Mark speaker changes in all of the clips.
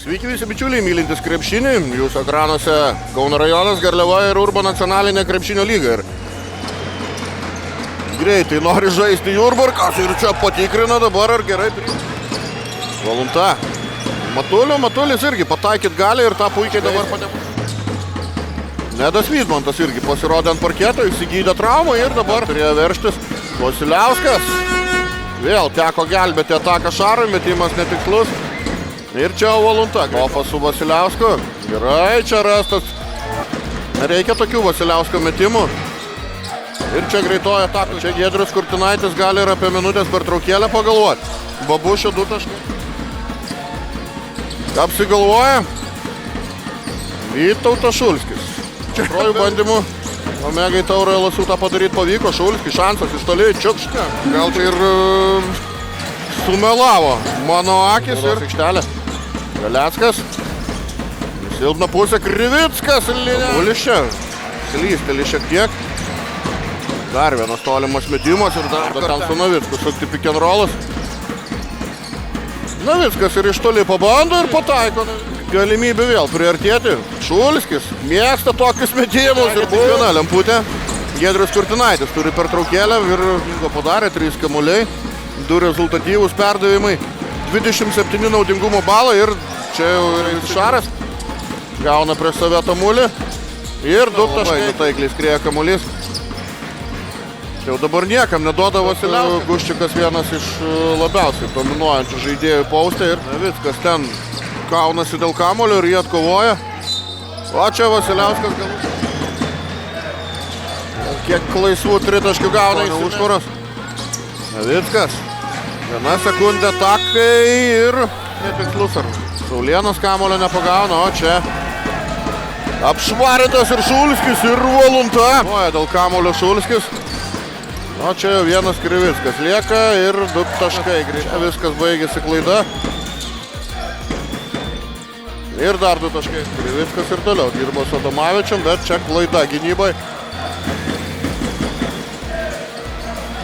Speaker 1: Sveiki visi bičiuliai, mylintys krepšinį. Jūsų ekranuose Kauno rajonas, Garliava ir Urbo nacionalinė krepšinio lyga. Ir greitai nori žaisti Jurbarkas ir čia patikrina dabar, ar gerai Valunta. Matulis irgi pataikyt gali ir tą puikiai dabar Nedas Vydmantas irgi pasirodė ant parketo, įsigydė traumą ir dabar turėjo verštis Vasiliauskas. Vėl teko gelbėti ataką Šarui, metimas netikslus. Ir čia Valunta. Kopas su Vasiliausku. Gerai, čia rastas. Nereikia tokių Vasiliausko metimų. Ir čia greitoja ataka. Čia Giedrius Kurtinaitis gali ir apie minutės pertraukėlę pagalvoti. Babušio 2 taškai. Apsigalvoja Vytautas Šulskis. Trojų bandymų Omegai Taurioje Lasų tą padaryti pavyko. Šulskis, šansas iš toli, čiukška. Gal tai ir sumelavo mano akis ir aikštelė. Galeckas. Silpna pusė, Krivickas. Ulis čia. Slysteli šiek tiek. Dar vienas tolimas metimas ir dar ten su Navicku sukti pick and rollas. Navickas ir iš toli pabando ir pataiko. Galimybė vėl priartėti. Šulskis mėgsta tokius metimus ir buvo viena lemputė. Giedrius Kurtinaitis turi pertraukėlę ir padarė 3 kamuoliai. 2 rezultatyvūs perdavimai. 27 naudingumo balą ir čia jau Šaras. Gauna prieš save Tamulį. Ir 2 taškai taikliai skrieja kamuolys. Jau dabar niekam neduoda Vasiliauskas. Guščikas vienas iš labiausiai dominuojančių žaidėjų paustė ir Navickas ten kaunasi dėl kamuolio ir jie atkovoja. O čia Vasiliauskas galbūt. Kiek laisvų 3 taškių gauna iš užtvaros. Navickas. 1 sekundė takai ir netikslus. Saulėnas kamuolio nepagauna, o čia apšvarintas ir Šulskis ir Valunta. Nuoja dėl kamuolio Šulskis. O čia jau vienas Krivickas lieka ir 2 taškai. Čia viskas baigėsi klaida. Ir dar 2 taškai. Krivickas ir toliau dirbo su Adomavičium, bet čia klaida gynybai.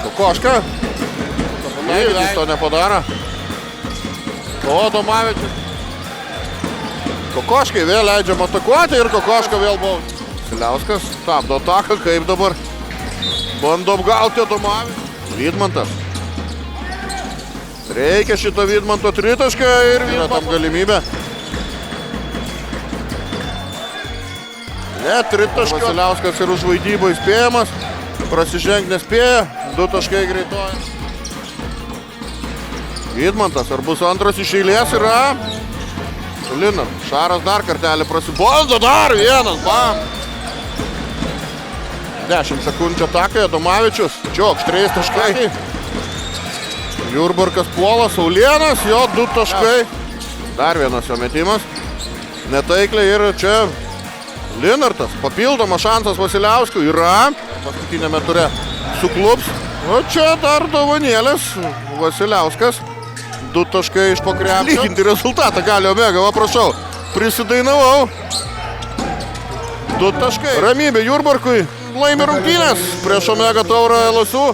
Speaker 1: Kokoška. Jis to nepadaro. O Adomavičius. Kokoškai vėl leidžiam atakuoti ir Kokoška vėl buvo. Vasiliauskas stabdo ataką, kaip dabar bando apgauti Adomavičius. Vydmantas. Reikia šito Vydmanto 3 tašką ir yra tam galimybė. Ne, 3 taškai. Vasiliauskas ir už vaidybą įspėjamas. Prasižengt nespėja. 2 taškai greitoja. Vydmantas, ar bus antras iš eilės yra? Linas. Šaras dar kartelį prasibando. Dar vienas. Bam. 10 sekundžių atakai. Adomavičius. Čiokš 3 taškai. Jurbarkas puola. Saulėnas. Jo 2 taškai. Dar vienas jo metimas. Netaikliai ir čia Linartas. Papildomas šansas Vasiliauskui yra. Paskutinėme ture suklups. O čia dar dovanėlės. Vasiliauskas. 2 taškai iš po krepšio. Lyginti rezultatą gali Omega, va prašau. Prisidainavau. 2 taškai. Ramybė Jurbarkui. Laimi rungtynės prieš Omega Taurioje Lasų.